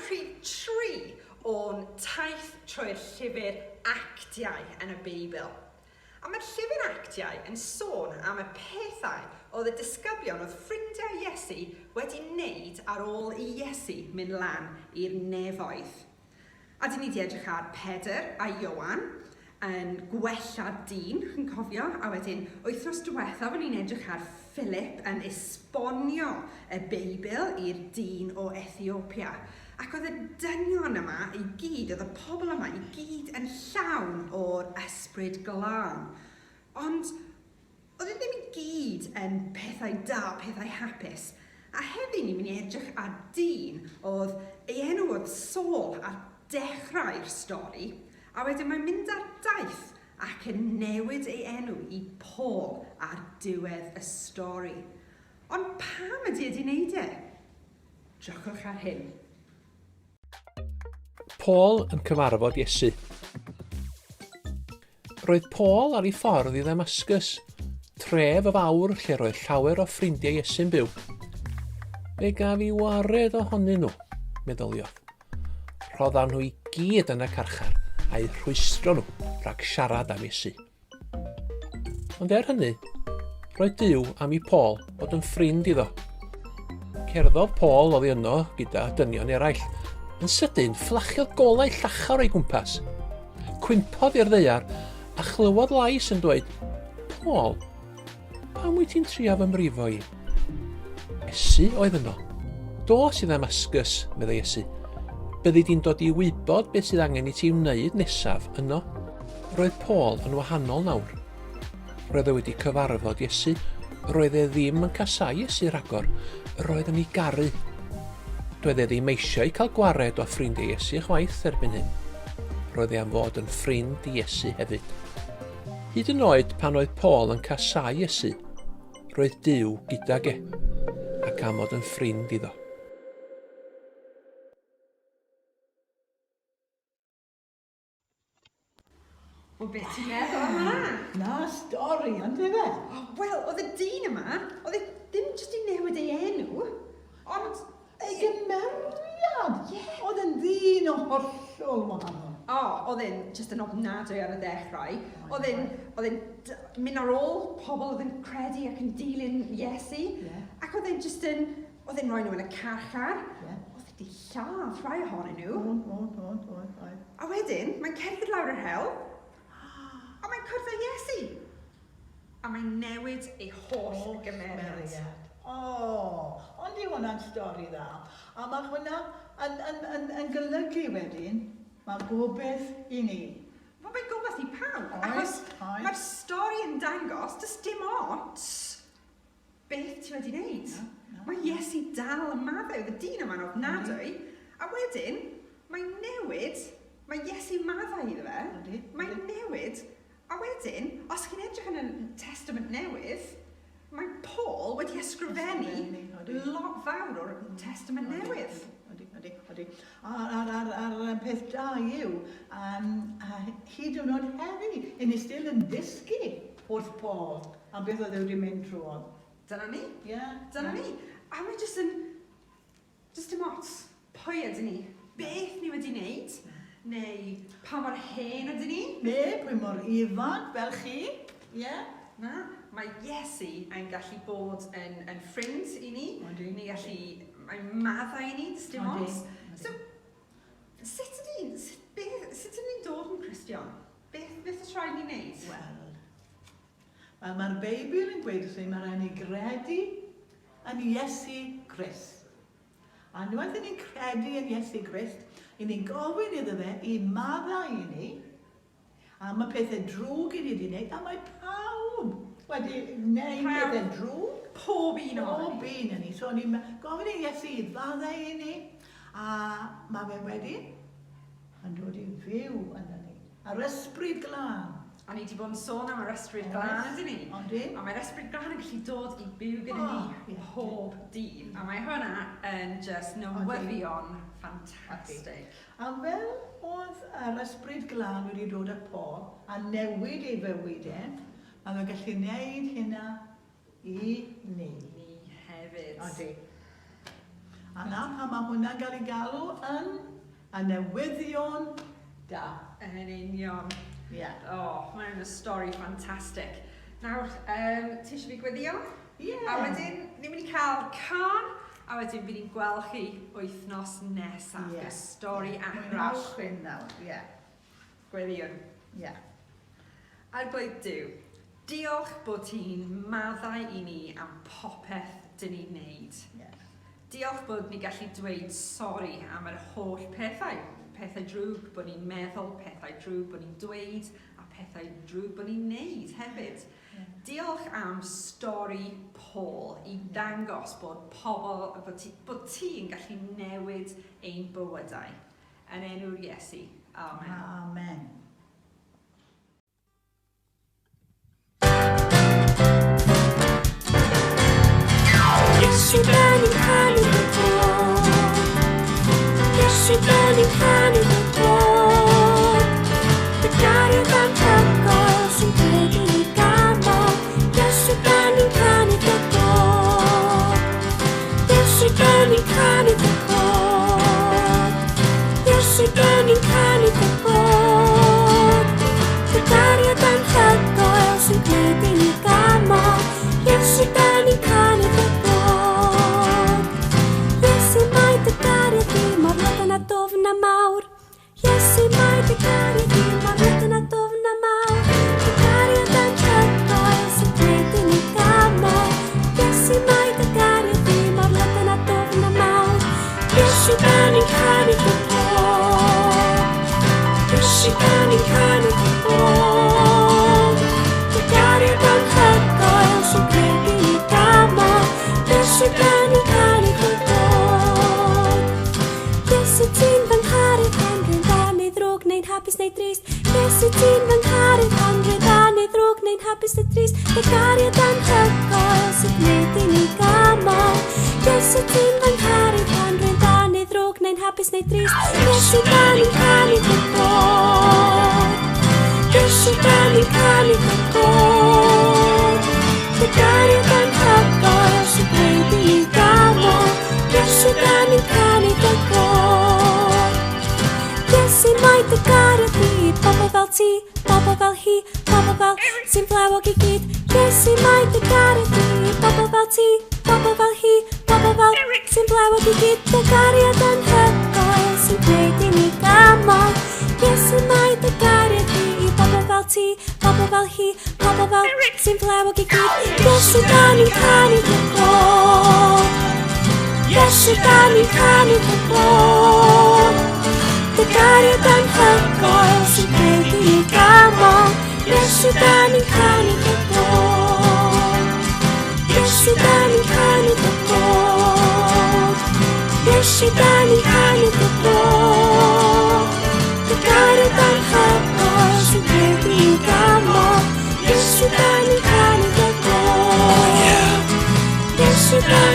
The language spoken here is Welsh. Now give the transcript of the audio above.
rhif 3 o'n taith trwy'r llyfr Actiau yn y Beibl. A mae'r llyfr Actiau yn sôn am y pethau oedd y disgyblion oedd ffrindiau Iesu wedi wneud ar ôl i Iesu mynd lan i'r nefoedd. A dyn ni wedi edrych ar Pedr a Ioan yn gwella'r dyn, chi'n cofio, a wedyn wythnos diwethaf o'n i'n edrych ar Philip yn esbonio y Beibl i'r dyn o Ethiopia. Ac oedd y dynion yma i gyd, oedd y pobl yma i gyd yn llawn o'r ysbryd glân. Ond oedd e ddim i gyd yn pethau da, pethau hapus. A heddi ni'n mynd i edrych ar dyn oedd ei enw oedd Saul ar dechrau'r stori, a wedyn mae'n mynd ar daith ac yn newid ei enw i Paul ar diwedd y stori. Ond pam ydy wedi wneud e? Drychwch ar hyn. Paul yn cyfarfod Iesu. Roedd Paul ar ei ffordd i Ddamascus, tref y fawr lle roedd llawer o ffrindiau Iesu'n byw. Fe gaf i wared ohonyn nhw, meddyliodd. Rhoddan nhw i gyd yn y carchar a'i rhwystro nhw rhag siarad am Iesu. Ond hynny, roedd Duw am i Paul bod yn ffrind iddo. Cerddodd Paul oddi yno gyda dynion eraill, yn sydyn fflachiodd golau llachar o'i gwmpas. Cwympodd i'r ddaear a chlywodd lais yn dweud, Paul, pam wyt ti'n trio fy mrifo i? Iesu oedd yno. Dos i Ddamascus, meddai Iesu. Byddi di'n dod i wybod beth sydd angen i ti wneud nesaf yno. Roedd Paul yn wahanol nawr. Roedd e wedi cyfarfod Iesu. Roedd e ddim yn casau Iesu ragor. Roedd yn ei garu. Doedd e ddim eisiau cael gwared o ffrindiau Iesu chwaith erbyn hyn. Roedd e am fod yn ffrind i Iesu hefyd. Hyd yn oed pan oedd Paul yn casau Iesu, roedd Duw gydag e, ac am fod yn ffrind iddo. O beth ti'n meddwl am hynna? Na stori, ond efe? Wel, oedd y dyn yma, oedd e ddim jyst i newid ei enw, ond Ei gymeriad! Oedd yn ddyn o hollol wahanol. oedd e'n jyst yn ofnadwy ar y dechrau. Oedd e'n mynd ar ôl pobl oedd yn credu ac yn dilyn Iesu. Ac oedd e'n jyst yn, oedd e'n rhoi nhw yn y carchar. Oedd wedi lladd rhai ohonyn nhw. A wedyn, mae'n cerdded lawr yr hewl. A mae'n cwrdd â Iesu. A mae'n newid ei holl gymeriad. Ond i hwnna'n stori dda. A mae hwnna yn golygu wedyn, mae gobeith i ni. Wel, mae'n gobeith i pawb. Achos mae'r stori yn dangos, does dim ots beth ti wedi wneud. Mae Iesu dal y maddau, oedd y dyn yma'n ofnadwy. A wedyn, mae'n newid, mae Iesu maddau iddo fe. Mae'n newid. A wedyn, os chi'n edrych yn y Testament Newydd, mae Paul wedi ysgrifennu lot fawr o'r Testament Newydd. Odi. A'r peth da yw, hyd yn oed heddi, yn ei still yn dysgu wrth Paul am beth oedd wedi mynd trwy. Dyna ni. Dyna ni. A mae jyst dim ots. Pwy ydyn ni? Beth ni wedi wneud? Neu pa mor hen ydyn ni? Neu pwy mor ifanc fel chi? Na, mae Iesu yn gallu bod yn ffrind i ni. Mae'n maddau i ni, dim ots. So, sut ydyn ni'n dod yn Cristion? Beth ys rhaid ni wneud? Wel, mae'r Beibl yn gweud wrth ni, mae rhaid ni gredu yn Iesu Grist. A nwyd ni'n credu yn Iesu Grist, i ni'n gofyn iddo fe i maddau i ni, am y pethau drwg i ni wedi wneud, a mae pawb wedi wneud pethau drwg. Pob un Pob un ni. So ni'n gofyn i Iesu i faddau i ni, a mae fe wedi yn dod i fyw yna ni. A'r ysbryd glân. A ni wedi bod yn sôn am yr ysbryd glân ydyn ni. A mae'r ysbryd glân yn gallu dod i byw gyda ni pob dydd. A mae hwnna yn just newyddion ffantastig. A fel oedd yr ysbryd glân wedi dod â Paul a newid ei fywydau, a mae'n gallu gwneud hynna i ni. Ni hefyd. A na pa mae hwnna'n cael ei galw yn a newyddion da. Yn union. Yeah. Oh, mae'n y stori ffantastig. Nawr, ti eisiau fi gweddio? Yeah. A wedyn, ni'n mynd i cael can, a wedyn bydd ni'n gweld chi wythnos nesaf. Yeah. Y stori arall. Mwynhewch hyn nawr, ie. Gweddion. Ie. A'r gweud Duw, diolch bod ti'n maddau i ni am popeth dyn ni'n neud. Ie. Diolch bod ni gallu dweud sori am yr holl pethau. Pethau drwg bod ni'n meddwl, pethau drwg bod ni'n dweud, a pethau drwg bod ni'n neud hefyd. Diolch am stori Paul i dangos bod bod ti'n gallu newid ein bywydau. Yn enw'r Iesu. Amen. Amen. Iesu dan ni'n canu dy dod. Iesu dan ni'n canu dy dod. Dy gariad anhygoel sy'n gwneud i ni gamol. Iesu dan ni'n canu dy dod. Iesu dan ni'n canu dy dod. Iesu dan ni'n canu dy dod. Dy gariad anhygoel sy'n gwneud i ni gamol. Iesu dan ni'n canu dy dod. Dofn a mawr. Iesu mai dy gariad i mor ledyn a dofn a mawr. Dy gariad anhygoel sy'n gwneud i ni gamol. Iesu mai dy gariad i mor ledyn a dofn a mawr. Iesu dan ni'n canu dy bod. Iesu dan ni'n canu dy bod. Dy gariad anhygoel sy'n gwneud i ni gamol. Iesu dan ni'n canu dy bod. Iesu ti'n fy ngharu pan rwy'n dda neu ddrwg neu'n hapus neu drist. Iesu ti'n fy ngharu pan rwy'n dda neu ddrwg neu'n hapus neu drist. Dy gariad anhygoel sy'n gwneud i ni gamol. Iesu ti'n fy ngharu pan rwy'n dda neu ddrwg neu'n hapus neu drist. Iesu dan ni'n canu dy bod. Iesu dan ni'n canu dy bod. Dy gariad anhygoel sy'n gwneud i ni gamol. Iesu dan ni'n canu dy bod. Iesu mai dy gariad i bobl fel ti, bobl fel hi, bobl fel sy'n flewog i gyd. Iesu mai dy gariad i bobl fel ti, bobl fel hi, bobl fel sy'n flewog i gyd. Dy gariad anhygoel sy'n gwneud i ni gamol. Iesu mai dy gariad i bobl fel ti, bobl fel hi, bobl fel sy'n flewog i gyd. Iesu dan ni'n canu dy bod. Iesu dan ni'n canu dy bod. Dy gariad anhygoel sy'n gwneud i ni gamol. Iesu dan ni'n canu dy bod. Iesu dan ni'n canu dy bod. Iesu dan ni'n canu dy bod. Dy gariad anhygoel sy'n gwneud i ni gamol. Iesu dan ni'n canu dy bod. Iesu dan